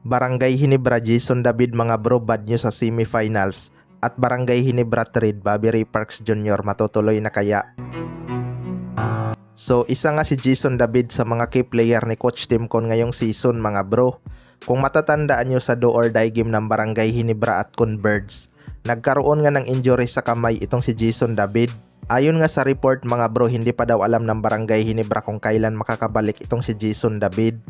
Barangay Ginebra Jason David mga bro, bad news sa semifinals. At Barangay Ginebra trade Bobby Ray Parks Jr. matutuloy na kaya? So isa nga si Jason David sa mga key player ni Coach Timcon ngayong season mga bro. Kung matatandaan nyo sa do or die game ng Barangay Ginebra at Converge, nagkaroon nga ng injury sa kamay itong si Jason David. Ayon nga sa report mga bro, hindi pa daw alam ng Barangay Ginebra kung kailan makakabalik itong si Jason David.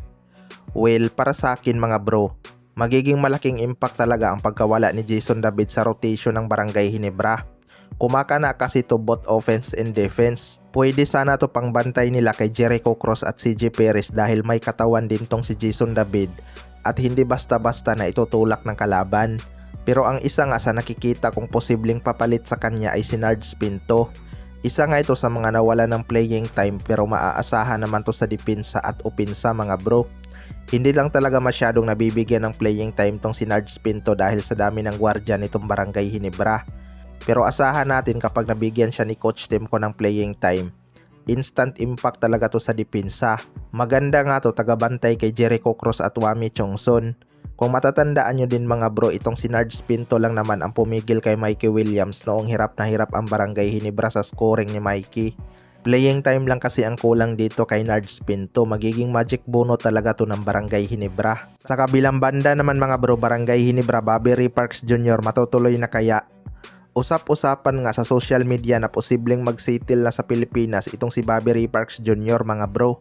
Well, para sa akin mga bro, magiging malaking impact talaga ang pagkawala ni Jason David sa rotation ng Barangay Ginebra. Kumakana kasi to both offense and defense. Pwede sana to pang bantay nila kay Jericho Cross at CJ Perez dahil may katawan din tong si Jason David at hindi basta-basta na itutulak ng kalaban. Pero ang isa nga sa nakikita kong posibleng papalit sa kanya ay si Nards Pinto. Isa nga ito sa mga nawala ng playing time pero maaasahan naman to sa depensa at opensa mga bro. Hindi lang talaga masyadong nabibigyan ng playing time tong si Nards Pinto dahil sa dami ng gwardiya nitong Barangay Ginebra. Pero asahan natin kapag nabigyan siya ni Coach Timcon ng playing time, instant impact talaga to sa depensa. Maganda nga to tagabantay kay Jericho Cross at Wami Chongson. Kung matatandaan nyo din mga bro, itong si Nards Pinto lang naman ang pumigil kay Mikey Williams noong hirap na hirap ang Barangay Ginebra sa scoring ni Mikey. Playing time lang kasi ang kulang dito kay Nards Pinto. Magiging magic bono talaga to ng Barangay Ginebra. Sa kabilang banda naman mga bro, Barangay Ginebra Bobby Ray Parks Jr. matutuloy na kaya? Usap-usapan nga sa social media na posibleng mag-settle na sa Pilipinas itong si Bobby Ray Parks Jr. mga bro.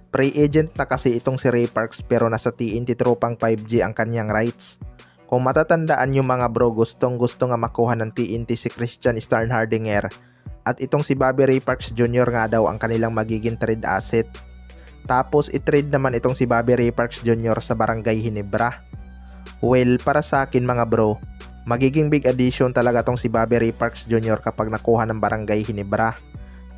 Free agent na kasi itong si Ray Parks pero nasa TNT tropang 5G ang kanyang rights. Kung matatandaan nyo mga bro, gustong nga makuha ng TNT si Christian Starnhardinger. At itong si Bobby Ray Parks Jr. nga daw ang kanilang magiging trade asset. Tapos i-trade naman itong si Bobby Ray Parks Jr. sa Barangay Ginebra. Well, para sa akin mga bro, magiging big addition talaga tong si Bobby Ray Parks Jr. kapag nakuha ng Barangay Ginebra.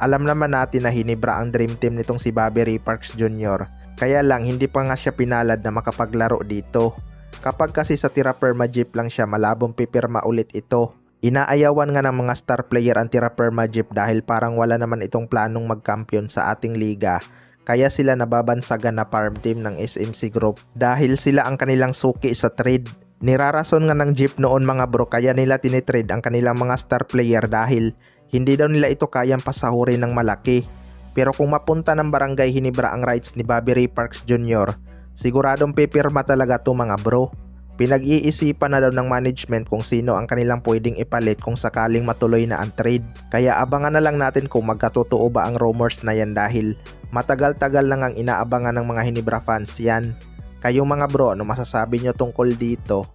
Alam naman natin na Ginebra ang dream team nitong si Bobby Ray Parks Jr. Kaya lang hindi pa nga siya pinalad na makapaglaro dito. Kapag kasi sa tira perma jeep lang siya, malabong pipirma ulit ito. Inaayawan nga ng mga star player ang tira perma jeep dahil parang wala naman itong planong magkampiyon sa ating liga. Kaya sila nababansagan na farm team ng SMC Group dahil sila ang kanilang suki sa trade. Nirarason nga ng jeep noon mga bro kaya nila tinitrade ang kanilang mga star player dahil hindi daw nila ito kayang pasahurin ng malaki. Pero kung mapunta ng Barangay Ginebra ang rights ni Bobby Ray Parks Jr., siguradong pipirma talaga to mga bro. Pinag-iisipan na daw ng management kung sino ang kanilang pwedeng ipalit kung sakaling matuloy na ang trade. Kaya abangan na lang natin kung magkatotoo ba ang rumors na yan dahil matagal-tagal lang ang inaabangan ng mga Ginebra fans yan. Kayong mga bro, ano masasabi nyo tungkol dito?